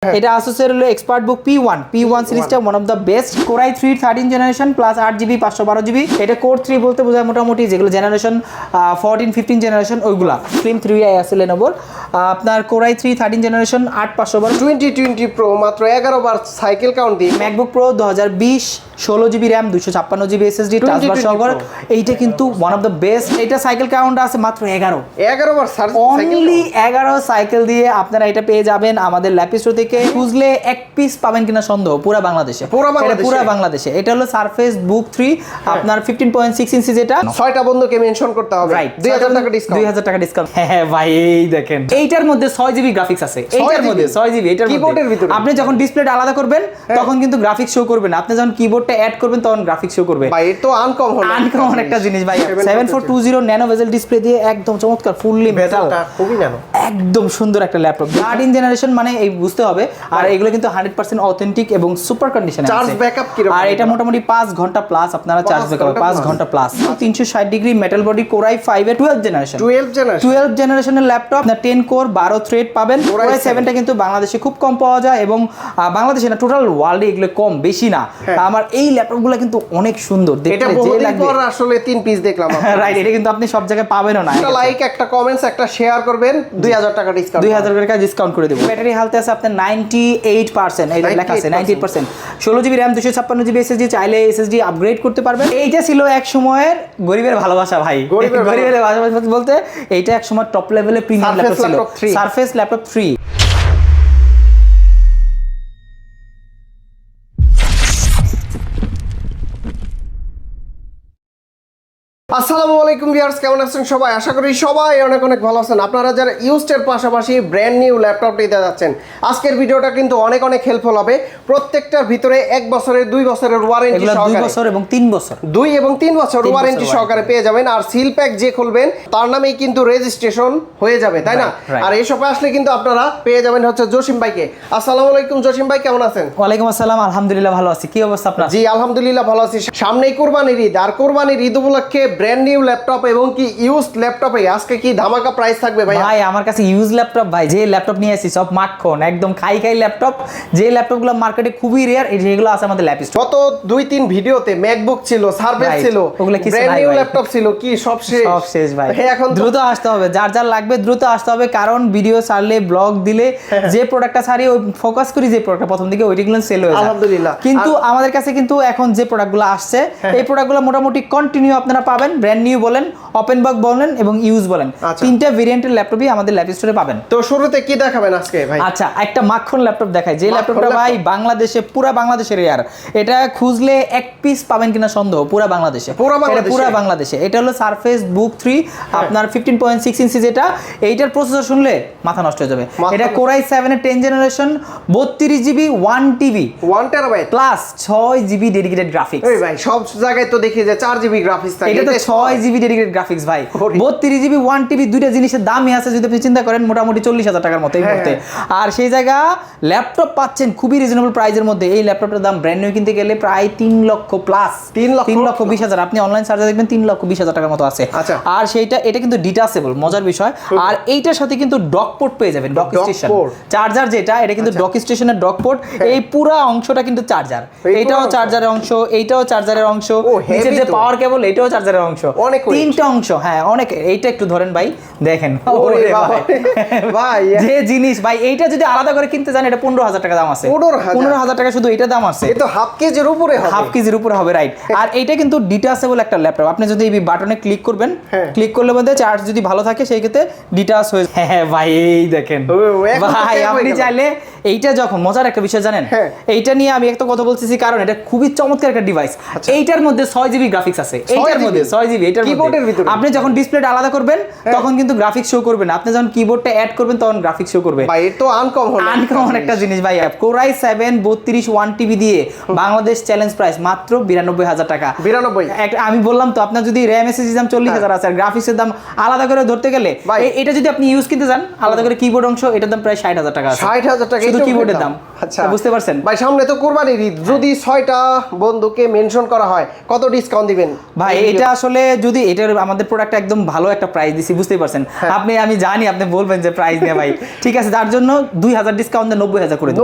এটা Asus এর হলো ExpertBook P1 সিরিজটা one of the best Core i3 13 generation plus 8GB 512GB এটা Core 3 বলতে বোঝায় মোটামুটি যেগুলো জেনারেশন 14 15 জেনারেশন ওইগুলা Slim 3i আছে Lenovo আপনার Core i3 13 জেনারেশন 8512 2020 Pro মাত্র 11 বার সাইকেল কাউন্ট দিয়ে MacBook Pro 2020 16GB RAM 256GB SSD touch বার সহকারে এইটা কিন্তু ওয়ান অফ দ্য বেস্ট এটা সাইকেল কাউন্ট আছে মাত্র 11 বার অনলি 11 সাইকেল দিয়ে আপনারা এটা পেয়ে যাবেন আমাদের ল্যাপিস্টো থেকে খুঁজলে এক পিস পাবেন কিনা সন্দেহ পুরো বাংলাদেশে পুরো বাংলাদেশে এটা হলো Surface Book 3 আপনার 15.6 ইঞ্চি যেটা 6টা বন্ধুকে মেনশন করতে হবে 2000 টাকা ডিসকাউন্ট 2000 টাকা ডিসকাউন্ট হ্যাঁ ভাই এই দেখেন এইটার মধ্যে 6GB গ্রাফিক্স আছে এইটার মধ্যে 6GB এটার কিবোর্ডের ভিতরে আপনি যখন ডিসপ্লেটা আলাদা করবেন তখন কিন্তু গ্রাফিক্স শো করবে না আপনি যখন কিবোর্ডটা অ্যাড করবেন তখন গ্রাফিক্স শো করবে ভাই এটা তো আনকমন একটা জিনিস ভাই 7420 ন্যানো বেজেল ডিসপ্লে দিয়ে একদম চমৎকার ফুললি মেটাল খুবই ন্যানো একদম সুন্দর একটা ল্যাপটপ 13 জেনারেশন মানে এই বুঝতে হবে আর এগুলো কিন্তু 100% অথেন্টিক এবং সুপার কন্ডিশনে আছে চার্জ ব্যাকআপ কি রকম আর এটা মোটামুটি 5 ঘন্টা প্লাস আপনারা চার্জ ব্যাকআপ 5 ঘন্টা plus 360 degree metal body Core i5 এর 12 জেনারেশনের ল্যাপটপ না 10 কোর 12 থ্রেড পাবেন Core i7 টা কিন্তু বাংলাদেশে খুব কম পাওয়া যায় এবং বাংলাদেশে না টোটাল ওয়ার্ল্ডে এগুলো কম বেশি না আমার এই ল্যাপটপগুলো কিন্তু অনেক সুন্দর দেখতে যে লাগবে পর আসলে 3 পিস দেখলাম রাইট এটা কিন্তু আপনি সব জায়গায় পাবেনও না একটা লাইক একটা কমেন্টস একটা শেয়ার করবেন 2000 টাকা ডিসকাউন্ট 2000 টাকা ডিসকাউন্ট করে দেব ব্যাটারি হেলথ আছে আপনার 98% এই লেখা আছে 98% 16GB RAM 256GB SSD চাইলে SSD আপগ্রেড করতে পারবেন এইটা ছিল এক সময়ের গরিবের ভালোবাসা ভাই গরিবের ভালোবাসা বলতে এইটা এক সময় টপ লেভেলে প্রিমিয়াম ল্যাপটপ ছিল Surface ল্যাপটপ 3 আসসালামু আলাইকুম ভিউয়ার্স কেমন আছেন সবাই আশা করি সবাই অনেক অনেক ভালো আছেন আপনারা যারা ইউজড পাশাপাশি ব্র্যান্ড নিউ ল্যাপটপ নিতে যাচ্ছেন আজকের ভিডিওটা কিন্তু অনেক হেল্পফুল হবে প্রত্যেকটার ভিতরে 1 বছরের 2 বছরের ওয়ারেন্টি সহকারে 2 বছর এবং 3 বছর 2 এবং 3 বছর ওয়ারেন্টি সহকারে পেয়ে যাবেন আর সিল প্যাক যে খুলবেন তার নামেই কিন্তু রেজিস্ট্রেশন হয়ে যাবে তাই না আর এই শপে আসলে কিন্তু আপনারা পেয়ে যাবেন হচ্ছে জসিম ভাইকে আসসালামু আলাইকুম জসিম ভাই কেমন আছেন ওয়ালাইকুম আসসালাম আলহামদুলিল্লাহ ভালো আছি কি অবস্থা আপনার জি আলহামদুলিল্লাহ ভালো আছি সামনেই কুরবানির ঈদ আর কুরবানির ঈদ উপলক্ষে ব্র্যান্ড নিউ ল্যাপটপ এবং কি ইউজড ল্যাপটপে আজকে কি ধামাকা প্রাইস থাকবে ভাই ভাই আমার কাছে ইউজ ল্যাপটপ ভাই যে ল্যাপটপ নিয়ে আসি সব মাখন একদম খাই ল্যাপটপ যে ল্যাপটপগুলো মার্কেটে খুবই রেয়ার যেগুলো আছে আমাদের ল্যাপটপ গত 2-3 ভিডিওতে ম্যাকবুক ছিল সার্ভেস ছিল ওগুলো কি ব্র্যান্ড নিউ ল্যাপটপ ছিল কি সব শেষ ভাই এখন দ্রুত আসতে হবে যার লাগবে দ্রুত আসতে হবে কারণ ভিডিও ছাড়লে ব্লগ দিলে যে প্রোডাক্টটা ছাড়ি ওই ফোকাস করি যে প্রোডাক্টটা প্রথম দিকে ওইগুলো সেল হয়ে যায় আলহামদুলিল্লাহ কিন্তু আমাদের কাছে কিন্তু এখন যে প্রোডাক্টগুলো আসছে এই প্রোডাক্টগুলো মোটামুটি কন্টিনিউ আপনারা পাবেন ব্র্যান্ড নিউ বলেন ওপেন বক্স বলেন এবং ইউজ বলেন তিনটা ভেরিয়েন্টের ল্যাপটপই আমাদের ল্যাপ স্টোরে পাবেন তো শুরুতে কি দেখাবেন আজকে ভাই আচ্ছা একটা মাখন ল্যাপটপ দেখাই যে ল্যাপটপটা ভাই বাংলাদেশে পুরো বাংলাদেশের রেয়ার এটা খুঁজলে এক পিস পাবেন কিনা সন্দেহ পুরো বাংলাদেশে এটা হলো Surface Book 3 আপনার 15.6 ইঞ্চি যেটা এইটার প্রসেসর শুনলে মাথা নষ্ট হয়ে যাবে এটা Core i7 এর 10 generation 32GB 1TB 1 terabyte plus 6GB dedicated graphics এই ভাই সব জায়গায় তো দেখি যে 4GB গ্রাফিক্স থাকে এটা তো 6GB ডেডিকেটেড গ্রাফিক্স ভাই 32GB 1TB দুইটা জিনিসের দামই আছে যদি আপনি চিন্তা করেন মোটামুটি 40,000 টাকার মতো এই মুহূর্তে আর সেই জায়গা ল্যাপটপ পাচ্ছেন খুবই রিজনেবল প্রাইসের মধ্যে এই ল্যাপটপটার দাম ব্র্যান্ড নিউ কিনতে গেলে প্রায় 3 লক্ষ প্লাস 3,20,000 আপনি অনলাইন সার্চে দেখবেন 3,20,000 টাকার মতো আছে আর এটা কিন্তু ডিটাচেবল মজার বিষয় আর এইটার সাথে কিন্তু ডক পোর্ট পেয়ে যাবেন ডক স্টেশন চার্জার যেটা এটা কিন্তু ডক স্টেশনের ডক পোর্ট এই পুরো অংশটা কিন্তু চার্জার এইটাও চার্জারের অংশ এইটাও চার্জারের অংশ নিচে যে পাওয়ার কেবল এটাও চার্জারের অংশ তিনটা অংশ হ্যাঁ অনেক এইটা একটু ধরেন ভাই দেখেন ভাই যে জিনিস ভাই এইটা যদি আলাদা করে কিনতে যান এটা 15,000 টাকা দাম আছে 15,000 টাকা শুধু এটা দাম আছে এটা হাফ কেজির উপরে হবে রাইট আর এইটা কিন্তু ডিটাচেবল একটা ল্যাপটপ আপনি যদি এই বাটনে ক্লিক করবেন ক্লিক করলে মধ্যে চার্জ যদি ভালো থাকে সেই ক্ষেত্রে ডিটাচ হয়ে হ্যাঁ ভাই এই দেখেন ভাই আপনি চাইলে এইটা যখন মজার একটা বিষয় জানেন এইটা নিয়ে আমি একটা কথা বলতেছি কারণ এটা খুবই চমৎকার একটা ডিভাইস এইটার মধ্যে 6GB গ্রাফিক্স আছে এইটার মধ্যে 6GB এটার কিবোর্ডের ভিতরে আপনি যখন ডিসপ্লেটা আলাদা করবেন তখন কিন্তু গ্রাফিক্স শো করবে না আপনি যখন কিবোর্ডটা অ্যাড করবেন তখন গ্রাফিক্স শো করবে ভাই এটা তো আনকমন একটা জিনিস ভাই Core i7 32 1TB দিয়ে বাংলাদেশ চ্যালেঞ্জ প্রাইস মাত্র 92,000 টাকা 92 আমি বললাম তো আপনার যদি RAM SSD দাম 40,000 আছে আর গ্রাফিক্সের দাম আলাদা করে ধরতে গেলে এটা যদি আপনি ইউজ কিনতে যান আলাদা করে কিবোর্ড অংশ এটার দাম প্রায় 60,000 টাকা আছে 60,000 টাকা শুধু কিবোর্ডের দাম আচ্ছা বুঝতে পারছেন ভাই, সামনে তো কুরবানির ঈদ, যদি 6টা বন্ধুকে মেনশন করা হয় কত ডিসকাউন্ট দিবেন? ভাই এটা আসলে যদি এটার আমাদের প্রোডাক্ট একদম ভালো একটা প্রাইস দিছি, বুঝতেই পারছেন আপনি, আমি জানি আপনি বলবেন যে প্রাইস নিয়ে ভাই ঠিক আছে, তার জন্য 2000 ডিসকাউন্ট দিয়ে 90000 করে দেব।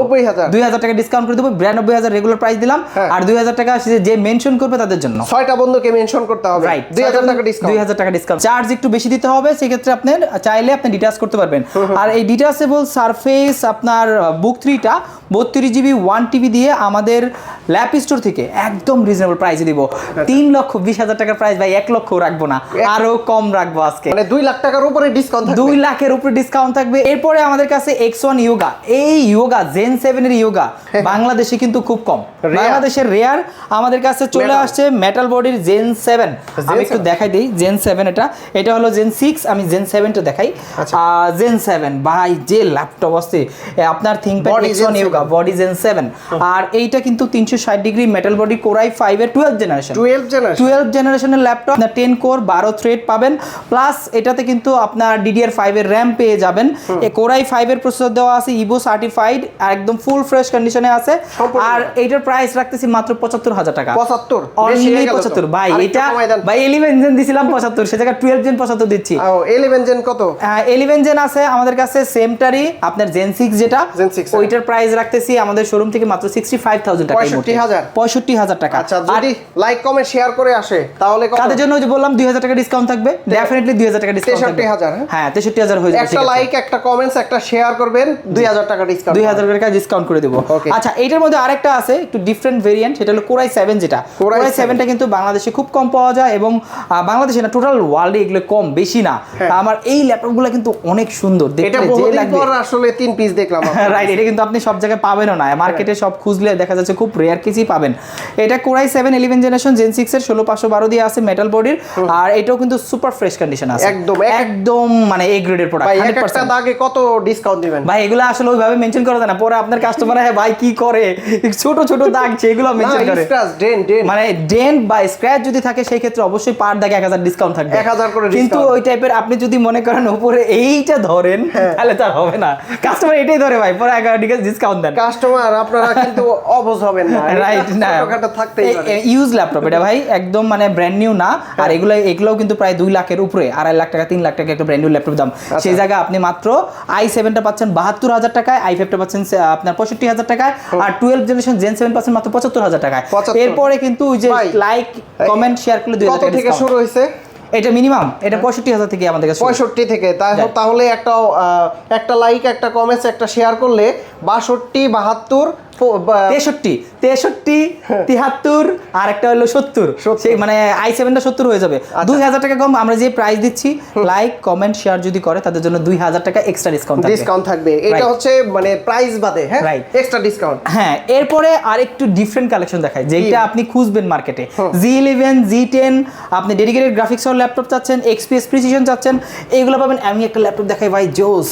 90000 টাকা ডিসকাউন্ট করে দেবো, 92000 রেগুলার প্রাইস দিলাম, আর 2000 টাকা যে মেনশন করবে তাদের জন্য 6টা বন্ধুকে মেনশন করতে হবে, রাইট, 2000 টাকা ডিসকাউন্ট। 2000 টাকা ডিসকাউন্ট, চার্জ একটু বেশি দিতে হবে, সেক্ষেত্রে আপনি চাইলে আপনি ডিটাচ করতে পারবেন। আর এই ডিটাচেবল সারফেস আপনার বুক 3টা 32GB 1TB দিয়ে আমাদের ল্যাপ স্টোর থেকে একদম রিজনেবল প্রাইসে দিব। 3,20,000 টাকার প্রাইস ভাই, 1 লক্ষ রাখবো না, আরো কম রাখবো আজকে, মানে 2 লাখ টাকার উপরে ডিসকাউন্ট থাকবে, 2 লাখের উপরে ডিসকাউন্ট থাকবে। এরপরে আমাদের কাছে X1 ইয়োগা, এই ইয়োগা জেন 7 এর ইয়োগা বাংলাদেশে কিন্তু খুব কম, বাংলাদেশের রেয়ার। আমাদের কাছে চলে আসছে মেটাল বডির জেন 7, আমি একটু দেখাই দিই জেন 7, এটা হলো জেন 6, আমি জেন 7টা দেখাই। জেন 7 ভাই যে ল্যাপটপ আছে আপনার ThinkPad X1 Yoga body Gen 7, আর এইটা কিন্তু 360 degree metal body core i5 এর 12th জেনারেশনের ল্যাপটপ, আপনার 10 কোর 12 থ্রেড পাবেন, প্লাস এটাতে কিন্তু আপনার DDR5 এর RAM পেয়ে যাবেন। এই কোর i5 এর প্রসেসর দেওয়া আছে, ইভো সার্টিফাইড, আর একদম ফুল ফ্রেশ কন্ডিশনে আছে। আর এইটার প্রাইস রাখতেছি মাত্র 75000 টাকা, 75 অনলি 75 ভাই। এটা ভাই 11 জেন দিছিলাম 75, সে জায়গায় 12 জেন 75 দিচ্ছি। 11 জেন কত? 11 জেন আছে আমাদের কাছে সেমটারই, আপনার জেন 6 যেটা, ওইটার প্রাইস রাখতেছি আমাদের শোরুম থেকে মাত্র 65000 টাকা, 65000 টাকা। আচ্ছা, যদি লাইক কমেন্ট শেয়ার করে আসে তাহলে কত? তাদের জন্য যে বললাম 2000 টাকা ডিসকাউন্ট থাকবে, ডেফিনেটলি 2000 টাকা ডিসকাউন্ট থাকবে। 63000 হ্যাঁ 63000 হয়ে যাবে। একটা লাইক, একটা কমেন্টস, একটা শেয়ার করবেন, 2000 টাকা ডিসকাউন্ট, 2000 টাকা ডিসকাউন্ট করে দেব। আচ্ছা, এইটার মধ্যে আরেকটা আছে একটু ডিফারেন্ট ভেরিয়েন্ট, সেটা হলো কোর i7, যেটা কোর i7টা কিন্তু বাংলাদেশে খুব কম পাওয়া যায়, এবং বাংলাদেশে না টোটাল ওয়ার্ল্ডে এগুলো কম বেশি না। আমার এই ল্যাপটপগুলো কিন্তু অনেক সুন্দর দেখতে, এটা বহুদিন পর আসলে 3 পিস দেখলাম। রাইট, এটা কিন্তু আপনি সব জায়গায় পাবেনও না, মার্কেটে সব খুঁজলে দেখা যাচ্ছে খুব রেয়ার কেসই পাবেন। এটা কোর i7 11 জেনারেশন জেন 6 এর 16512 দিয়ে আছে মেটাল বডির, আর এটাও কিন্তু সুপার ফ্রেশ কন্ডিশন আছে, একদম মানে এ গ্রেডের প্রোডাক্ট। ভাই একটা দাগে কত ডিসকাউন্ট দিবেন? ভাই এগুলো আসলে ওইভাবে মেনশন করা যায় না, পরে আপনার কাস্টমার ভাই কি করে ছোট ছোট দাগ সেগুলো মেনশন করে, স্ক্র্যাচ ডেন্ট মানে ডেন্ট বা স্ক্র্যাচ যদি থাকে সেই ক্ষেত্রে অবশ্যই পার দাগে 1000 ডিসকাউন্ট থাকবে, 1000 করে। কিন্তু ওই টাইপের আপনি যদি মনে করেন উপরে এইটা ধরেন তাহলে তার হবে না, কাস্টমার এটাই ধরে ভাই, পরে 1000 ডিসকাউন্ট দেন। কাস্টমার আপনারা কিন্তু অবুঝ হবেন না, রাইট, না ছোটখাটো থাকতেই পারে। ইউজ ল্যাপটপ এটা ভাই, একদম মানে ব্র্যান্ড নিউ না, আর এগুলোও কিন্তু প্রায় 2 লাখের উপরে, 2.5 লাখ টাকা 3 লাখ টাকা একটা ব্র্যান্ড নিউ ল্যাপটপ দাম। সেই জায়গায় আপনি মাত্র i7টা পাচ্ছেন 72000 টাকায়, i5টা পাচ্ছেন আপনার 65000 টাকায়, আর 12 জেনারেশন জেন 7 পাচ্ছেন মাত্র 75000 টাকায়। এরপরে কিন্তু ওই যে লাইক কমেন্ট শেয়ার করলে 2000 টাকা থেকে শুরু হইছে এটা মিনিমাম, এটা 65000 থেকে আমাদের কাছে, 65 থেকে। তাহলে একটা লাইক, একটা কমেন্টস, একটা শেয়ার করলে 62 72 63 73 আর একটা হলো 70, সেই মানে i7টা 70 হয়ে যাবে। 2000 টাকা কম আমরা যে প্রাইস দিচ্ছি, লাইক কমেন্ট শেয়ার যদি করে তাদের জন্য 2000 টাকা এক্সট্রা ডিসকাউন্ট থাকবে। এটা হচ্ছে মানে প্রাইস বাদে, হ্যাঁ, এক্সট্রা ডিসকাউন্ট। হ্যাঁ, এরপরে আরেকটু ডিফারেন্ট কালেকশন দেখাই, যেটা আপনি খুঁজবেন মার্কেটে। Z11 Z10 আপনি ডেডিকেটেড গ্রাফিক্স সহ ল্যাপটপ চাচ্ছেন, XPS প্রিসিশন চাচ্ছেন, এইগুলো পাবেন। আমি একটা ল্যাপটপ দেখাই ভাই, জোস,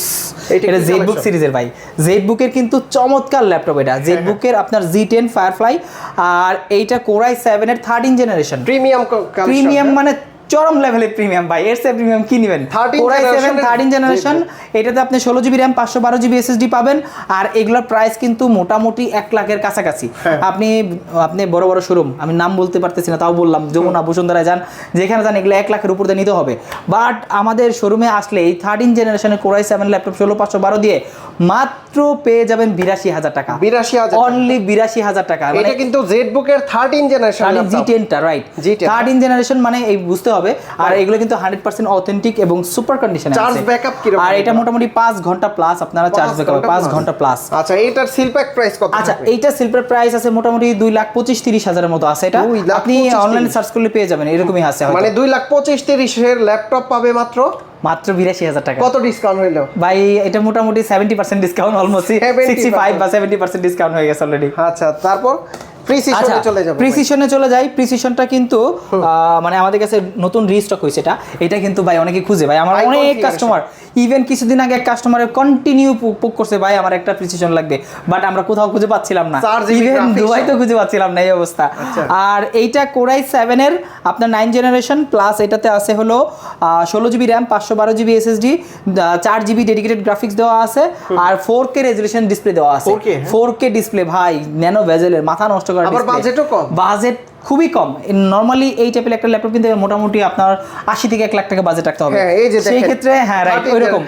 এটা জেটবুক সিরিজের ভাই, জেটবুকের কিন্তু চমৎকার ল্যাপটপ এটা, জেটবুকের আপনার Z10 ফায়ারফ্লাই, আর এইটা কোর i7 এর 13 জেনারেশন প্রিমিয়াম, মানে চরম লেভেলের প্রিমিয়াম ভাই, এর চেয়ে প্রিমিয়াম কি নেবেন? কোর i7 13 জেনারেশন, এটাতে আপনি 16GB RAM 512GB SSD পাবেন, আর এগুলোর প্রাইস কিন্তু মোটামুটি 1 লাখের কাছাকাছি। আপনি বড় বড় শোরুম, আমি নাম বলতে পারতেছি না, তাও বললাম, যমুনা বসুন্ধরায় যান, যেখানে যান, এগুলো 1 লাখের উপর দিয়ে নিতে হবে। বাট আমাদের শোরুমে আসলে এই 13 জেনারেশনের কোর i7 ল্যাপটপ 16512 দিয়ে মাত্র পেয়ে যাবেন 82000 টাকা, 82000 অনলি 82000 টাকা। এটা কিন্তু জেটবুকের 13 জেনারেশন, Z10টা রাইট, 13 জেনারেশন মানে এই বুঝতে হবে। আর এগুলো কিন্তু 100% অথেন্টিক এবং সুপার কন্ডিশনে আছে। চার্জ ব্যাকআপ কি রকম? আর এটা মোটামুটি 5 ঘন্টা প্লাস আপনারা চার্জ ব্যাকআপ, 5 ঘন্টা প্লাস। আচ্ছা, এটার সিলপ্যাক প্রাইস কত? আচ্ছা, এইটা সিলপ্যাক প্রাইস আছে মোটামুটি 2,25,30,000 এর মতো আছে। এটা আপনি অনলাইনে সার্চ করলে পেয়ে যাবেন, এরকমই আছে হয়তো। মানে 2,25,30,000 এর ল্যাপটপ পাবে মাত্র 82000 টাকা। কত ডিসকাউন্ট হইলো ভাই? এটা মোটামুটি 70% ডিসকাউন্ট, অলমোস্ট 65 বা 70% ডিসকাউন্ট হয়ে গেছে অলরেডি। আচ্ছা, তারপর প্রিসিশনে চলে যাব প্রিসিশনে চলে যাই। প্রিসিশনটা কিন্তু মানে আমাদের কাছে নতুন রিস্টক হয়েছে এটা কিন্তু ভাই অনেকে খুঁজে ভাই, আমার অনেক কাস্টমার ইভেন কিছুদিন আগে এক কাস্টমারের কন্টিনিউ পোক করছে ভাই আমার একটা প্রিসিশন লাগবে, বাট আমরা কোথাও খুঁজে পাচ্ছিলাম না, ইভেন দুবাইতে খুঁজে পাচ্ছিলাম না এই অবস্থা। আর এইটা কোরাই 7 এর আপনার 9 জেনারেশন প্লাস, এটাতে আছে হলো 16 GB RAM, 512 GB SSD, 4 GB dedicated graphics দেওয়া আছে, আর 4K রেজোলিউশন ডিসপ্লে দেওয়া আছে। 4K ডিসপ্লে ভাই, ন্যানো বেজেলের মাথা নষ্ট করা ডিসপ্লে। আবার বাজেটও কম, বাজেট খুবই কম। নরমালি এই টাইপের একটা ল্যাপটপ কিনতে মোটামুটি আপনার 80 থেকে 1 লাখ টাকা বাজেট রাখতে হবে, সেই ক্ষেত্রে হ্যাঁ রাইট ওইরকম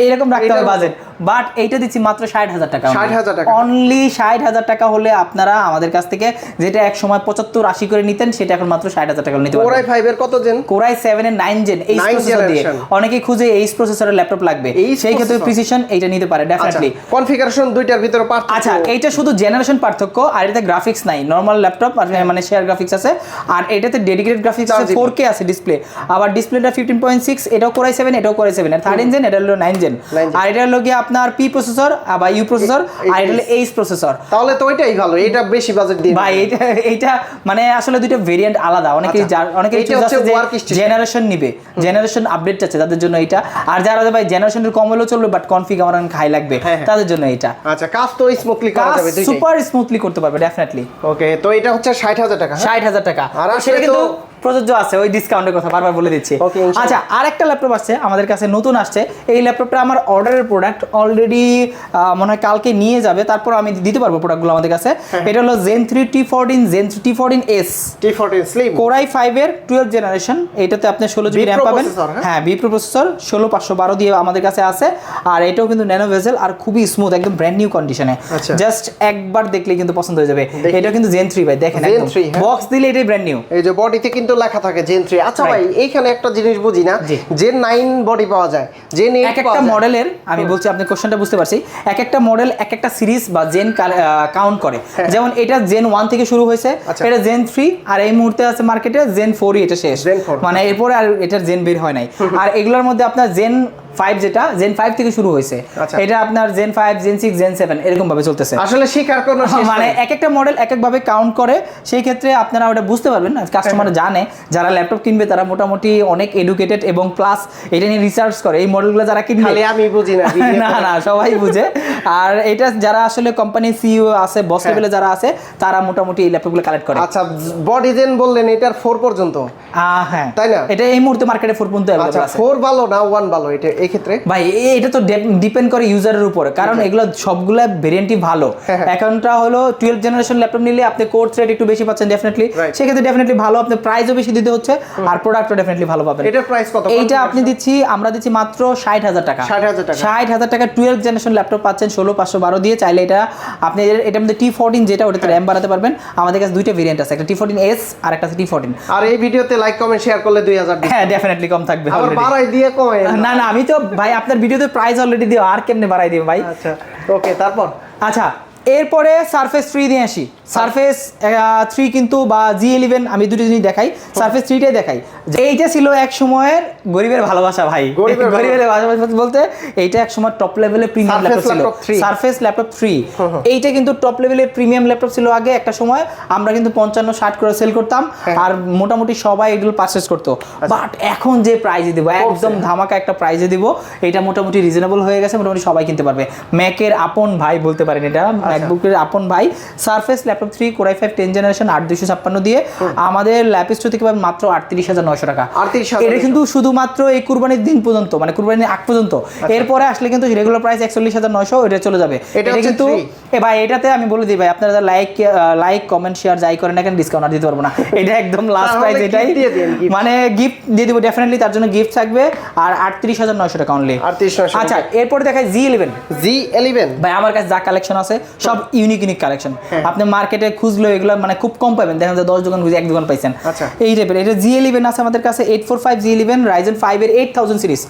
এইরকম রাখতে হবে বাজেট। বাট এইটা দিচ্ছি মাত্র 60,000 টাকা, 60,000 টাকা অনলি 60,000 টাকা হলে আপনারা আমাদের কাছ থেকে যেটা এক সময় 75-80 করে নিতেন সেটা এখন মাত্র 60,000 টাকা নিতে পারবেন। কোরাই 5 এর কত জেন? কোরাই 7 এর 9 জেন এইচ প্রসেসর দিয়ে, অনেকেই খুঁজে এইচ প্রসেসরের ল্যাপটপ লাগবে, সেই ক্ষেত্রে প্রিসিশন এইটা নিতে পারে ডেফিনেটলি। কনফিগারেশন দুইটার ভিতরে পার্থক্য? আচ্ছা, এইটা শুধু জেনারেশন পার্থক্য, আর এটাতে গ্রাফিক্স নাই, নরমাল ল্যাপটপ মানে শেয়ার গ্রাফিক্স আছে, আর এটাতে ডেডিকেটেড গ্রাফিক্স আছে, 4K আছে ডিসপ্লে, আবার ডিসপ্লেটা 15.6, এটাও কোরাই 7, এটাও কোরাই 7 এর 13 জেন, এটা হলো 9 জেন, আর এটা হলো গিয়ে আপনার পি প্রসেসর বা ইউ প্রসেসর, আর এটা হলো এইচ প্রসেসর। তাহলে তো ওইটাই ভালো, এটা বেশি বাজেট দিয়ে ভাই এইটা মানে আসলে দুইটা ভেরিয়েন্ট আলাদা, অনেকে জেনারেশন নিবে, জেনারেশন আপডেট আছে তাদের জন্য এটা, আর যারা ভাই জেনারেশনের কম হলেও চলবে বাট কনফিগ আমার হাই লাগবে তাদের জন্য এটা। আচ্ছা, কাজ তো স্মুথলি করা যাবে, দুইটাই সুপার স্মুথলি করতে পারবে ডেফিনেটলি। ওকে, তো এটা হচ্ছে 60,000 টাকা। 60,000 টাকা, আর সেটা কিন্তু প্রযোজ্য আছে, ওই ডিসকাউন্টের কথা বারবার বলে দিচ্ছি। আচ্ছা, আরেকটা ল্যাপটপ আসছে আমাদের কাছে, নতুন আসছে। এই ল্যাপটপটা আমার অর্ডারের প্রোডাক্ট, অলরেডি মনে হয় কালকে নিয়ে যাবে, তারপর আমি দিতে পারবো প্রোডাক্টগুলো আমাদের কাছে। এটা হলো Zen 3 T14, Zen T14S, T14 slim, core i 5 এর 12 জেনারেশন। এটাতে আপনি 16 জিবি র্যাম পাবেন, হ্যাঁ বি প্রো প্রসেসর, 16512 দিয়ে আমাদের কাছে আছে, আর এটাও কিন্তু ন্যানো বেজেল আর খুবই স্মুথ, একদম ব্র্যান্ড নিউ কন্ডিশনে, জাস্ট একবার দেখলেই কিন্তু পছন্দ হয়ে যাবে। এটা কিন্তু Zen 3 ভাই, দেখেন একদম বক্স দিলে এটাই ব্র্যান্ড নিউ। এই যে বডিতে কিন্তু লেখা থাকে Zen 3। আচ্ছা ভাই, এইখানে একটা জিনিস বুঝি না, Zen 9 বডি পাওয়া যায়, Zen 8 এক একটা মডেলের, আমি বলছি আপনি কোশ্চেনটা বুঝতে পারছি, এক একটা মডেল এক একটা সিরিজ বা জেন কাউন্ট করে। যেমন এটা Zen 1 থেকে শুরু হয়েছে, এটা Zen 3, আর এই মুহূর্তে আছে মার্কেটে Zen 4ই, এটা শেষ, মানে এরপরে আর এটার জেন বের হয় নাই। আর এগুলোর মধ্যে আপনার Zen 5 যেটা Zen 5 থেকে শুরু হয়েছে, এটা আপনার Zen 5, Zen 6, Zen 7 এরকম ভাবে চলতেছে। আসলে শিকার কোন মানে এক একটা মডেল এক এক ভাবে কাউন্ট করে, সেই ক্ষেত্রে আপনারা ওটা বুঝতে পারবেন। কাস্টমার জানে, যারা ল্যাপটপ কিনবে তারা মোটামুটি অনেক এডুকেটেড এবং প্লাস এটা নিয়ে রিসার্চ করে। এই মডেলগুলো যারা কিনবে, খালি আমি বুঝি না, না সবাই বুঝে। আর এটা যারা আসলে কোম্পানি সিইও আছে, বস লেভেলে যারা আছে, তারা মোটামুটি এই ল্যাপটপগুলো কালেক্ট করে। আচ্ছা, বডি জেন বললেন এটার 4 পর্যন্ত, হ্যাঁ তাই না? এটা এই মুহূর্তে মার্কেটে 4 পর্যন্ত अवेलेबल আছে। 4 ভালো না 1 ভালো এটা এই ক্ষেত্রে? ভাই এটা তো ডিপেন্ড করে ইউজারের উপরে, কারণ এগুলো সবগুলা ভেরিয়েন্টই ভালো। এখনটা হলো 12 জেনারেশন ল্যাপটপ নিলে আপনি কোর থ্রেড একটু বেশি পাচ্ছেন ডেফিনেটলি, সেক্ষেত্রে ডেফিনেটলি ভালো, আপনি প্রাইসও বেশি দিতে হচ্ছে আর প্রোডাক্টও ডেফিনেটলি ভালো পাবেন। এটার প্রাইস কত? এইটা আমরা দিচ্ছি মাত্র 60,000 টাকা। 60,000 টাকা 12 জেনারেশন ল্যাপটপ পাচ্ছেন 16512 দিয়ে। চাইলে এটা আপনি এটার মধ্যে T14 যেটা, ওটাতে র্যাম বাড়াতে পারবেন। আমাদের কাছে দুইটা ভেরিয়েন্ট আছে, একটা T14S আর একটা আছে T14। আর এই ভিডিওতে লাইক কমেন্ট শেয়ার করলে 2000 দিবেন। হ্যাঁ ডেফিনেটলি কম থাকবে। আবার বাড়াই দিয়ে কমায় না আমি তো ভাই আপনার ভিডিওতে প্রাইস অলরেডি দিও, আর কেমনে বাড়াই দিব ভাই? আচ্ছা ওকে, তারপর আচ্ছা এরপরে সারফেস 3 দিয়ে আসি। সারফেস 3 কিন্তু বা G11 আমি দুটো জিনিস দেখাই, সারফেস 3টাই দেখাই। এইটা ছিল এক সময়ের গরিবের ভালোবাসা ভাই, গরিবের ভালোবাসা বলতে এইটা এক সময় টপ লেভেলের প্রিমিয়াম ল্যাপটপ ছিল, সারফেস ল্যাপটপ 3। এইটা কিন্তু টপ লেভেলের প্রিমিয়াম ল্যাপটপ ছিল আগে একটা সময়, আমরা কিন্তু 55-60 করে সেল করতাম, আর মোটামুটি সবাই এগুলো পারচেজ করতো। বাট এখন যে প্রাইজে দিব, একদম ধামাকা একটা প্রাইজে দিব, এটা মোটামুটি রিজনেবল হয়ে গেছে, মোটামুটি সবাই কিনতে পারবে। ম্যাকের আপন ভাই বলতে পারেন, এটা ম্যাকবুকের আপন ভাই। সারফেস ল্যাপটপ 3 কোরাই 5 10 জেনারেশন 8256 দিয়ে আমাদের ল্যাপ স্টোর থেকে পাবেন মাত্র 38,900 টাকা। এটা কিন্তু শুধুমাত্র এই কুরবানির দিন পর্যন্ত, মানে কুরবানির আগ পর্যন্ত। এরপরে আসলে কিন্তু রেগুলার প্রাইস 41,900, এটা চলে যাবে। এটা কিন্তু ভাই এটাতে আমি বলে দিই ভাই, আপনারা লাইক কমেন্ট শেয়ার যাই করেন না কেন, ডিসকাউন্ট আর দিতে পারবো না, এটা একদম লাস্ট প্রাইস এটাই, মানে গিফট দিয়ে দিব ডেফিনেটলি, তার জন্য গিফট থাকবে। আর 38,900 টাকা অনলি। আচ্ছা এরপরে দেখাই G11 ভাই, আমার কাছে যা কালেকশন আছে সব ইউনিক কালেকশন। আপনি মার্কেটে খুঁজলো এগুলো মানে খুব কম পাবেন, দেখেন যে 10 দোকান খুঁজে 1 দোকান পাইছেন। এই টাইপের এটা G11 আছে আমাদের কাছে, 845 G11 Ryzen 5 এর 8000 সিরিজ।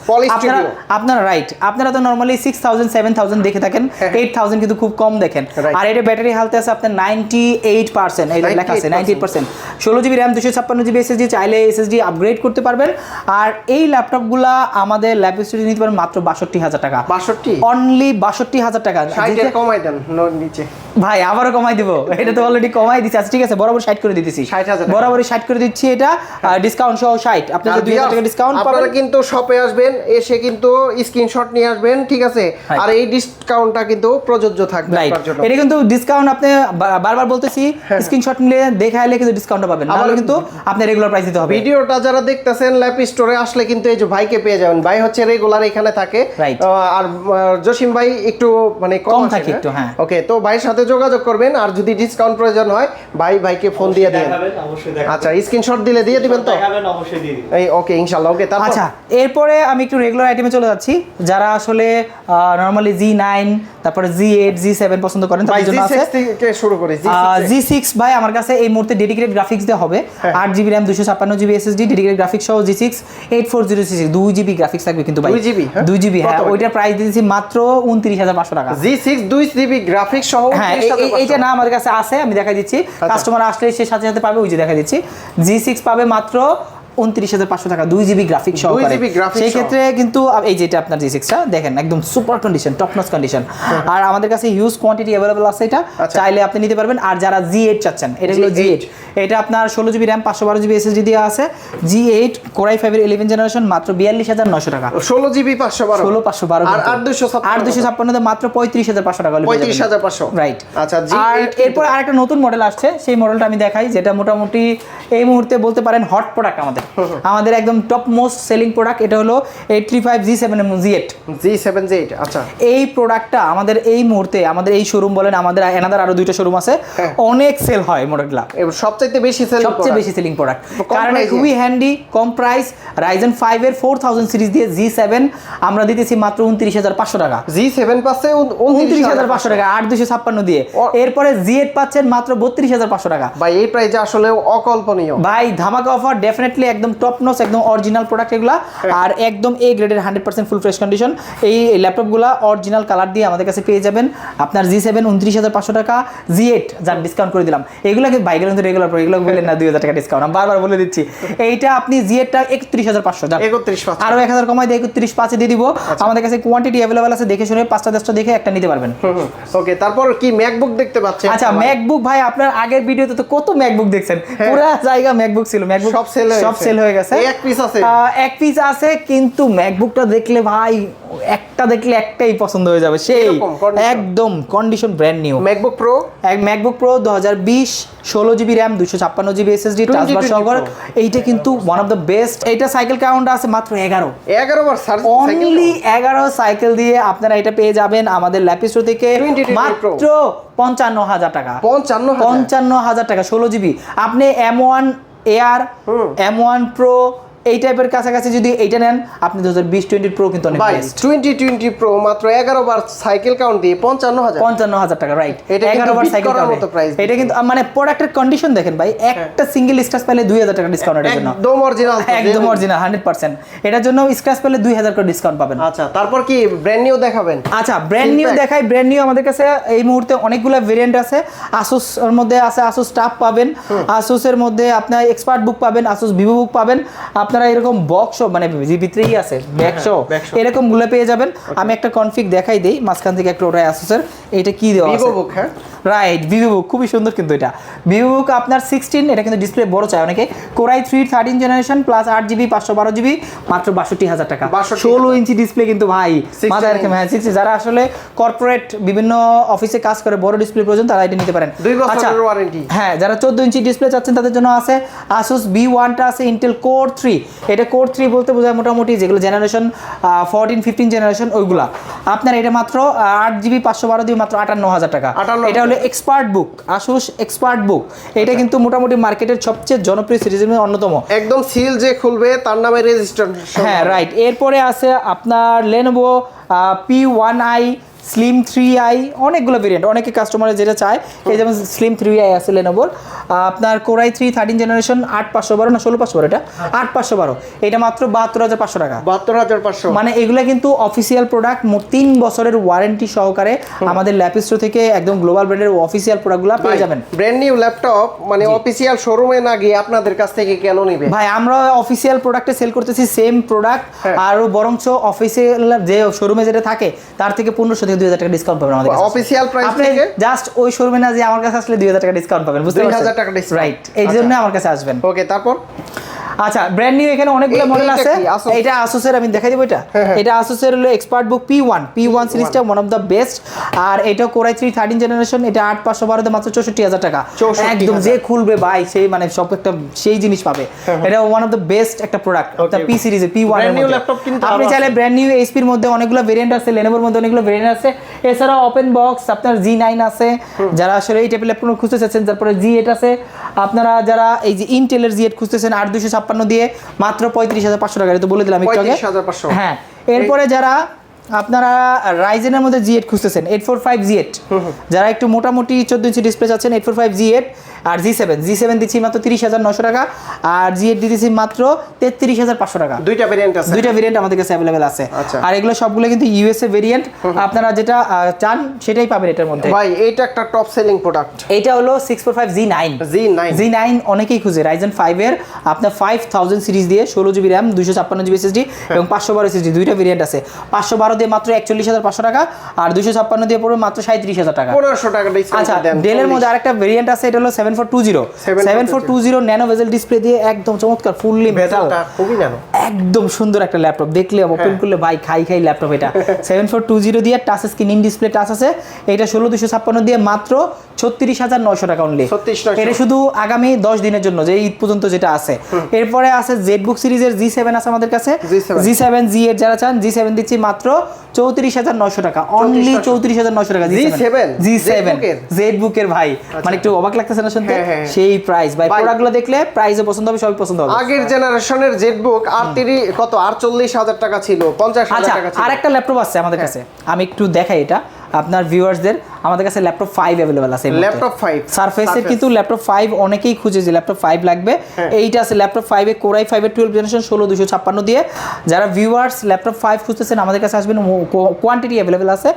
আপনারা রাইট, আপনারা তো নরমালি 6000 7000 দেখে থাকেন, 8000 কিন্তু খুব কম দেখেন। আর এটা ব্যাটারি হেলথ আছে আপনার 98%, এই লেখা আছে 98%। 16 জিবি র্যাম 256 জিবি এসএসডি, চাইলে এসএসডি আপগ্রেড করতে পারবেন। আর এই ল্যাপটপগুলো আমাদের ল্যাব স্টোরে নিতে পারেন মাত্র 62,000 টাকা। 62 অনলি 62,000 টাকা। 60 কমাই দেন নিচে ভাই আবারও কমাই দিব, এটা তো অলরেডি কমাই দিছি। আচ্ছা ঠিক আছে, বরাবর 60 করে দিতেছি, 60,000 বরাবরই 60 করে দিচ্ছি, এটা ডিসকাউন্ট সহ 60। আপনি যে 2000 টাকা ডিসকাউন্ট পাবেন। আপনারা কিন্তু শপে আসবেন, এসে কিন্তু স্ক্রিনশট নিয়ে আসবেন, ঠিক আছে? আর এই ডিসকাউন্টটা কিন্তু প্রযোজ্য থাকবে আপনার জন্য। এটা কিন্তু ডিসকাউন্ট আপনি বারবার বলতেছি, স্ক্রিনশট নিলে দেখাইলে কিন্তু ডিসকাউন্টটা পাবেন, নাহলে কিন্তু আপনি রেগুলার প্রাইস দিতে হবে। ভিডিওটা যারা দেখতেছেন ল্যাপ স্টোরে আসলে কিন্তু এই যে ভাইকে পেয়ে যাবেন। ভাই হচ্ছে রেগুলার এখানে থাকে, আর জসিম ভাই একটু মানে কম থাকে একটু। হ্যাঁ ওকে, তো ভাইয়ের সাথে যোগাযোগ করবেন, আর যদি ডিসকাউন্ট প্রয়োজন হয় ভাইকে ফোন দিয়ে দিন। আচ্ছা, স্ক্রিনশট দিলে দিয়ে দিবেন তো? অবশ্যই দিয়ে দিবেন। এই ওকে, ইনশাআল্লাহ। ওকে, তারপর আচ্ছা, এরপরে আমি একটু রেগুলার আইটেমে চলে যাচ্ছি। যারা আসলে নরমালি G9 তারপরে G8 G7 পছন্দ করেন তাদের জন্য আছে। G6 থেকে শুরু করি। G6 ভাই আমার কাছে এই মুহূর্তে ডেডিকেটেড গ্রাফিক্স দিয়ে হবে, 8GB RAM 256GB SSD dedicated graphics সহ G6 8406 2GB গ্রাফিক্স থাকবে কিন্তু ভাই। 2GB হ্যাঁ, ওইটার প্রাইস দিয়েছি মাত্র 29,500 টাকা। G6 2GB গ্রাফিক্স সহ। হ্যাঁ, এইটা না আমার কাছে আছে, আমি দেখাই দিচ্ছি। কাস্টমার আসলে সে সাথে সাথে পাবে, ওই যে দেখাই দিচ্ছি। G6 পাবে মাত্র 29,500 টাকা 2GB গ্রাফিক্স সহ। সেই ক্ষেত্রে কিন্তু এই যেটা আপনার G6 টা দেখেন একদম super condition, top notch condition, আর আমাদের কাছে হিউজ কোয়ান্টিটি अवेलेबल আছে। এটা চাইলে আপনি নিতে পারবেন। আর যারা G8 চাচ্ছেন, এটা হলো G8, এটা আপনার 16GB RAM 512GB SSD দিয়ে আছে। G8 Core i5 এর 11 জেনারেশন, মাত্র 42,900 টাকা। 16GB 512 512 আর 856 মাত্র 35,500 টাকা। 35,500 রাইট। আচ্ছা, আর এরপর আরেকটা নতুন মডেল আসছে, সেই মডেলটা আমি দেখাই, যেটা মোটামুটি এই মুহূর্তে বলতে পারেন হট প্রোডাক্ট আমাদের একদম টপ মোস্ট সেলিং প্রোডাক্ট। এটা হলো 835 G7 এবং G8। আচ্ছা, এই প্রোডাক্টটা আমাদের এই মুহূর্তে আমাদের এই শোরুম বলেন, আমাদের এনাদার আরো দুইটা শোরুম আছে, অনেক সেল হয় মডেলগুলো। সবচেয়ে বেশি সেলিং প্রোডাক্ট, কারণ খুবই হ্যান্ডি, কম প্রাইস। Ryzen 5 এর 4000 সিরিজ দিয়ে G7 আমরা দিতেছি মাত্র 29,500 টাকা। G7 পাচ্ছে 29,500 টাকা 8256 দিয়ে। এরপরে G8 পাচ্ছেন মাত্র 32,500 টাকা। ভাই এই প্রাইসে আসলে অকল্পনীয় ভাই, ধামাকা অফার, ডেফিনেটলি একদম টপ নচ, একদম অরিজিনাল প্রোডাক্ট এগুলা, আর একদম এ গ্রেডের 100% ফুল ফ্রেশ কন্ডিশন। এই ল্যাপটপগুলো অরিজিনাল কালার দিয়ে আমাদের কাছে পেয়ে যাবেন। আপনার G7 29,500 টাকা, G8 যার ডিসকাউন্ট করে দিলাম। এগুলোকে বাইকের মধ্যে রেগুলার এগুলো বললেন না 2,000 টাকা ডিসকাউন্ট, আমি বারবার বলে দিচ্ছি। এইটা আপনি G8 টা 31,500, 31,500 আরো 1000 কমাই দিয়ে 31,500 দিয়ে দিব। আমাদের কাছে কোয়ান্টিটি अवेलेबल আছে, দেখে শুনে 5টা 10টা দেখে একটা নিতে পারবেন। ওকে, তারপর কি ম্যাকবুক দেখতে পাচ্ছেন? আচ্ছা, ম্যাকবুক ভাই আপনার আগের ভিডিওতে তো কত ম্যাকবুক দেখছেন, পুরো জায়গা ম্যাকবুক ছিল, ম্যাকবুক সব সেল হয়ে গেছে। এক পিস আছে, কিন্তু ম্যাকবুকটা দেখলে ভাই একটা দেখলে একটাই পছন্দ হয়ে যাবে, সেই একদম condition brand new MacBook pro 2020 16GB RAM 256GB SSD টাচবার সহকারে। এইটা কিন্তু ওয়ান অফ দ্য বেস্ট। এইটা সাইকেল কাউন্ট আছে মাত্র 11 বার অনলি 11 সাইকেল দিয়ে আপনারা এটা পেয়ে যাবেন আমাদের ল্যাপিস্টো থেকে মাত্র 55,000 টাকা। 55,000 টাকা 16GB। আপনি M1 Air M1 Pro এই টাইপের কাছাকাছি যদি এইটা নেন, আপনি 2020 প্রো কিন্তু অনেক বেস্ট। 2020 প্রো মাত্র 11 বার সাইকেল কাউন্ট দিয়ে 55,000 টাকা। রাইট, 11 বার সাইকেল কাউন্ট। এটা কিন্তু মানে প্রোডাক্টের কন্ডিশন দেখেন ভাই, একটা সিঙ্গেল স্ক্র্যাচ পেলে 2,000 টাকা ডিসকাউন্টের জন্য। একদম অরিজিনাল 100%। এটার জন্য স্ক্র্যাচ পেলে 2,000 করে ডিসকাউন্ট পাবেন। আচ্ছা, তারপর কি ব্র্যান্ড নিউ দেখাবেন? আচ্ছা, ব্র্যান্ড নিউ দেখাই। ব্র্যান্ড নিউ আমাদের কাছে এই মুহূর্তে অনেকগুলো ভেরিয়েন্ট আছে। Asus এর মধ্যে আছে Asus টাফ পাবেন, Asus এর মধ্যে আপনার এক্সপার্ট বুক পাবেন, Asus ভিভো বুক পাবেন। আপনারা এরকম বক্স মানে ভিতরেই আছে ব্যাকশো, এরকম গুলো পেয়ে যাবেন। আমি একটা কনফিগ দেখাই দেই মাঝখান থেকে একটা, ওটাই Asus এর। এটা কি দেওয়া আছে? ভিভো বুক। হ্যাঁ, রাইট, ভিভো বুক খুবই সুন্দর কিন্তু এটা ভিভো বুক আপনার 16। এটা কিন্তু ডিসপ্লে বড় চাই অনেকে। Core i3 13 generation plus 8GB 512GB মাত্র 62,000 টাকা। 16 ইঞ্চি ডিসপ্লে কিন্তু ভাই মাথায় রেখে। হ্যাঁ, 60। যারা আসলে কর্পোরেট বিভিন্ন অফিসে কাজ করে, বড় ডিসপ্লে প্রয়োজন, তারা এটা নিতে পারেন। 2 বছরের ওয়ারেন্টি। হ্যাঁ, যারা 14 ইঞ্চি ডিসপ্লে চাচ্ছেন তাদের জন্য আছে Asus B1 টা আছে, Intel Core 3। এটা Core 3 বলতে বোঝায় মোটামুটি যেগুলো জেনারেশন 14 15 জেনারেশন ওইগুলা। আপনার এটা মাত্র 8GB 512GB মাত্র 58,000 টাকা। এটা হলো এক্সপার্ট বুক, Asus এক্সপার্ট বুক। এটা কিন্তু মোটামুটি মার্কেটের সবচেয়ে জনপ্রিয় সিরিজের মধ্যে অন্যতম। একদম সিল যে খুলবে তার নামে রেজিস্টার। হ্যাঁ, রাইট। এরপরে আছে আপনার Lenovo P1i স্লিম 3i, অনেকগুলো ভেরিয়েন্ট, অনেকে কাস্টমারে যেটা চায়। এই যেমন স্লিম 3i আছে লেনোভোর। আপনার Core i3 13 জেনারেশন 8512 না 16512, এটা 8512। এটা মাত্র 72,500 টাকা। 72,500 মানে এগুলা কিন্তু অফিসিয়াল প্রোডাক্ট, মোট 3 বছরের ওয়ারেন্টি সহকারে আমাদের ল্যাপিস্টো থেকে একদম গ্লোবাল ব্র্যান্ডের অফিসিয়াল প্রোডাক্টগুলো পেয়ে যাবেন। ব্র্যান্ড নিউ ল্যাপটপ মানে অফিসিয়াল শোরুমে না গিয়ে আপনাদের কাছ থেকে কেন নেবে? ভাই, আমরা অফিসিয়াল প্রোডাক্টে সেল করতেছি সেম প্রোডাক্ট, আর বরঞ্চ অফিসিয়াল যে শোরুমে যেটা থাকে তার থেকে 1500 থেকে 2000 টাকা ডিসকাউন্ট পাবেন আমাদের কাছে। অফিশিয়াল প্রাইস আপনি থেকে জাস্ট ওই শোরুমে না যে আমার কাছে আসলে 2000 টাকা ডিসকাউন্ট পাবেন, বুঝতে পারছেন? 2000 টাকা ডিসকাউন্ট, রাইট, এই জন্য আমার কাছে আসবেন। ওকে, তারপর আচ্ছা, ব্র্যান্ড নিউ এখানে অনেকগুলো মডেল এইটা আছে। কি? Asus? এটা আসুসের, আমি দেখাই দেব। এটা আসুসের হলো এক্সপার্ট বুক P1 সিরিজটা ওয়ান অফ দ্য বেস্ট। আর এটা কোরাই 3 13 জেনারেশন, এটা 8512 তে মাত্র 64000 টাকা। 64,000 একদম যে খুলবে ভাই সেই মানে সব একটা সেই জিনিস পাবে। এটা ওয়ান অফ দ্য বেস্ট একটা প্রোডাক্ট আপনার পি সিরিজে P1 এর ব্র্যান্ড নিউ মধ্যে। ল্যাপটপ কিন্তু আপনি চাইলে ব্র্যান্ড নিউ HP এর মধ্যে অনেকগুলো ভেরিয়েন্ট আছে, Lenovo এর মধ্যে অনেকগুলো ভেরিয়েন্ট আছে। এছাড়া ওপেন বক্স আপনার G9 আছে, যারা আসলে এই টাইপের ল্যাপটপ খুঁজতেছেন। তারপরে G8 আছে, আপনারা যারা এই যে ইন্টেলের G8 খুঁজতেছেন 8256 দিয়ে মাত্র 35500 টাকা, এটা তো বলে দিলাম একটু আগে। 35500। হ্যাঁ, এরপরে যারা আপনারা রাইজেনের মধ্যে G8 খুঁজতেছেন 845 G8, যারা একটু মোটামুটি 14 ইঞ্চি ডিসপ্লে চাচ্ছেন 845 G8 আর G7 দিচ্ছি মাত্র 30900 টাকা, আর G8 দিচ্ছি মাত্র 33500 টাকা। দুইটা ভেরিয়েন্ট আছে, দুইটা ভেরিয়েন্ট আমাদের কাছে अवेलेबल আছে। আচ্ছা। আর এগুলো সবগুলো কিন্তু ইউএসএ ভেরিয়েন্ট, আপনারা যেটা চান সেটাই পাবেন এটার মধ্যে। ভাই এটা একটা টপ সেলিং প্রোডাক্ট। এটা হলো 645 G9 অনেকেই খুঁজে। Ryzen 5 এর আপনার 5000 সিরিজ দিয়ে 16GB RAM 256GB SSD এবং 512 SSD দুইটা ভেরিয়েন্ট আছে। 512 দিয়ে মাত্র 41500 টাকা, আর 256 দিয়ে পড়বে মাত্র 37000 টাকা। 1500 টাকা ডিসকাউন্ট আচ্ছা, দেন। ডেলের মধ্যে আরেকটা ভেরিয়েন্ট আছে, এটা হলো 7420 ন্যানো বেজেল ডিসপ্লে দিয়ে একদম চমৎকার ফুললি মেটাল, খুবই ন্যানো, একদম সুন্দর একটা ল্যাপটপ। দেখলে ওপেন করলে ভাই খাই ল্যাপটপ এটা। 7420 দিয়ে touch screen in display touch আছে। এটা 16256 দিয়ে মাত্র 36900 টাকা অনলি। 36900 এটা শুধু আগামী 10 দিনের জন্য, যে ঈদ পর্যন্ত যেটা আছে। এরপরে আছে জেডবুক সিরিজের G7 আছে আমাদের কাছে। G7 G8 যারা চান, G7 দিচ্ছি মাত্র 34900 টাকা অনলি। 34900 টাকা G7 জেডবুকের ভাই, মানে একটু অবাক লাগতেছে না শুনতে? সেই প্রাইস ভাই, প্রোডাক্টগুলো দেখলে প্রাইসও পছন্দ হবে, সবই পছন্দ হবে। আগের জেনারেশনের জেটবুক কত 48000 টাকা ছিল, 50000 টাকা ছিল। আরেকটা ল্যাপটপ আছে আমাদের কাছে, আমি একটু দেখাই এটা আপনার ভিউয়ার্সদের। আমাদের কাছে ল্যাপটপ 5 अवेलेबल আছে। ল্যাপটপ 5 সারফেসের কিন্তু ল্যাপটপ 5 অনেকেই খুঁজে যে ল্যাপটপ 5 লাগবে। এইটা আছে ল্যাপটপ 5 এ কোরাই 5 এর 12 জেনারেশন 16256 দিয়ে। যারা ভিউয়ার্স ল্যাপটপ 5 খুঁজতেছেন আমাদের কাছে আসবেন, কোয়ান্টিটি अवेलेबल আছে।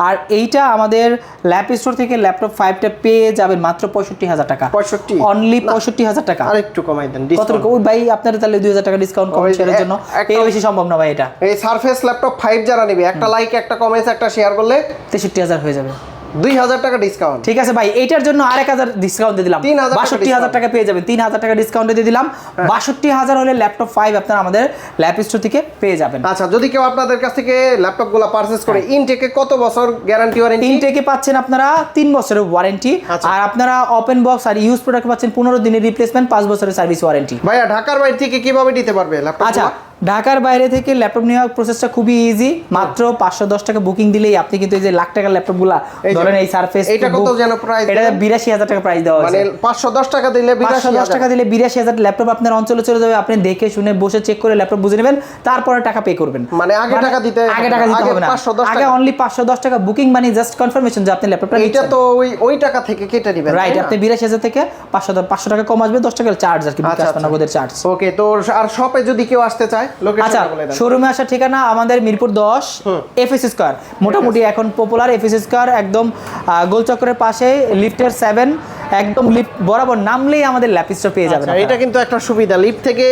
আর এইটা আমাদের ল্যাপ স্টোর থেকে ল্যাপটপ 5টা পেয়ে যাবেন মাত্র 65000 টাকা। 65 অনলি 65000 টাকা। আর একটু কমাই দেন কত ডিসকাউন্ট। ওই ভাই আপনারা তাহলে 2000 টাকা ডিসকাউন্ট কম শেয়ারের জন্য এর বেশি সম্ভব না ভাই। এটা এই সারফেস ল্যাপটপ 5 যারা নেবে, একটা লাইক, একটা কমেন্টস, একটা শেয়ার করলে 63000 হয়ে যাবে। 2000 টাকা ডিসকাউন্ট। ঠিক আছে ভাই, এইটার জন্য আর 1000 ডিসকাউন্ট দিয়ে দিলাম। 62000 টাকা পেয়ে যাবেন। 3000 টাকা ডিসকাউন্ট দিয়ে দিলাম। 62000 হলে ল্যাপটপ 5 আপনারা আমাদের ল্যাপ স্টোর থেকে পেয়ে যাবেন। আচ্ছা, যদি কেউ আপনাদের কাছ থেকে ল্যাপটপগুলো পারচেজ করে, ইনটেকে কত বছর গ্যারান্টি ওয়ারেন্টি? ইনটেকে পাচ্ছেন আপনারা 3 বছরের ওয়ারেন্টি, আর আপনারা ওপেন বক্স আর ইউজ প্রোডাক্ট পাচ্ছেন 15 দিনের রিপ্লেসমেন্ট, 5 বছরের সার্ভিস ওয়ারেন্টি। ভাইয়া ঢাকার বাইরে থেকে কিভাবে নিতে পারবে ল্যাপটপ? আচ্ছা, ঢাকার বাইরে থেকে ল্যাপটপ নেওয়ার প্রসেসটা খুবই ইজি। মাত্র 510 টাকা বুকিং দিলেই আপনি কিন্তু এই যে লাখ টাকার ল্যাপটপগুলা ধরেন এই সারফেস, এটা কত যেন প্রাইস? এটা 82000 টাকা প্রাইস দেওয়া মানে হয়েছে। 510 টাকা দিলে 510 টাকা দিলে 82000 ল্যাপটপ আপনার অঞ্চলে চলে যাবে। আপনি দেখে শুনে বসে চেক করে ল্যাপটপ বুঝে নেবেন, তারপরে টাকা পে করবেন। মানে আগে টাকা দিতে হবে না। আগে অনলি 510 টাকা বুকিং, মানে জাস্ট কনফার্মেশন যে আপনি ল্যাপটপটা নিচ্ছেন। এটা তো ওই টাকা থেকে কেটে দিবেন, রাইট? আপনি 82000 থেকে 500 টাকা কম আসবে, 10 টাকা চার্জ আর কি, বিকাশ নগদের চার্জ। ওকে, তো আর শপে যদি কেউ আসতে চায়, লোকেশনটা বলে দেন। শোরুমে আসার ঠিকানা আমাদের মিরপুর 10 এফএস স্কয়ার, মোটামুটি এখন পপুলার এফএস স্কয়ার, একদম গোলচক্রের পাশে লিফটের 7, একদম লিফট বরাবর নামলেই আমাদের ল্যাপ স্টোর পেয়ে যাবেন। এটা কিন্তু একটা সুবিধা, লিফট থেকে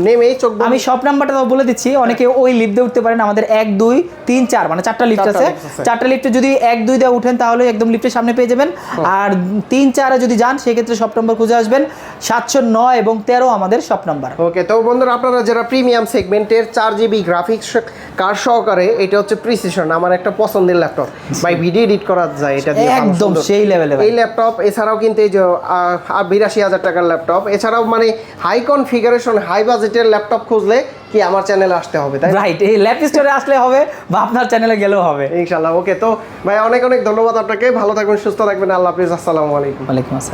নেমেই চোখ। আমি শপ নাম্বারটা বলে দিচ্ছি, অনেকে ওই লিফট দিয়ে উঠতে পারেন। আমাদের 1 2 3 4 মানে 4টা লিফট আছে। 4টা লিফটে যদি 1 2 দিয়ে উঠেন তাহলে একদম লিফটের সামনে পেয়ে যাবেন। আর 3 4 এ যদি যান সেক্ষেত্রে শপ নাম্বার খুঁজে আসবেন 709 এবং 13 আমাদের শপ নাম্বার। ওকে, তো বন্ধুরা আপনারা যারা প্রিমিয়াম সেগমেন্টের 4GB গ্রাফিক্স কার্ড সহকারে, এটা হচ্ছে প্রিসিশন, আমার একটা পছন্দের ল্যাপটপ ভাই, ভিডিও এডিট করা যায় এটা দিয়ে একদম সেই লেভেলে এই ল্যাপটপ। এছাড়াও কিন্তু এই যে 82000 টাকার ল্যাপটপ, এছাড়াও মানে হাই কনফিগারেশন হাই বাজেটের ল্যাপটপ খুঁজলে কি আমার চ্যানেলে আসতে হবে, তাই রাইট? এই ল্যাপ স্টোরে আসলে হবে বা আপনার চ্যানেলে গেলেও হবে ইনশাআল্লাহ। ওকে, তো ভাই অনেক অনেক ধন্যবাদ আপনাকে, ভালো থাকবেন, সুস্থ থাকবেন, আল্লাহ হাফেজ, আসসালামু আলাইকুম। ওয়ালাইকুম আসসালাম।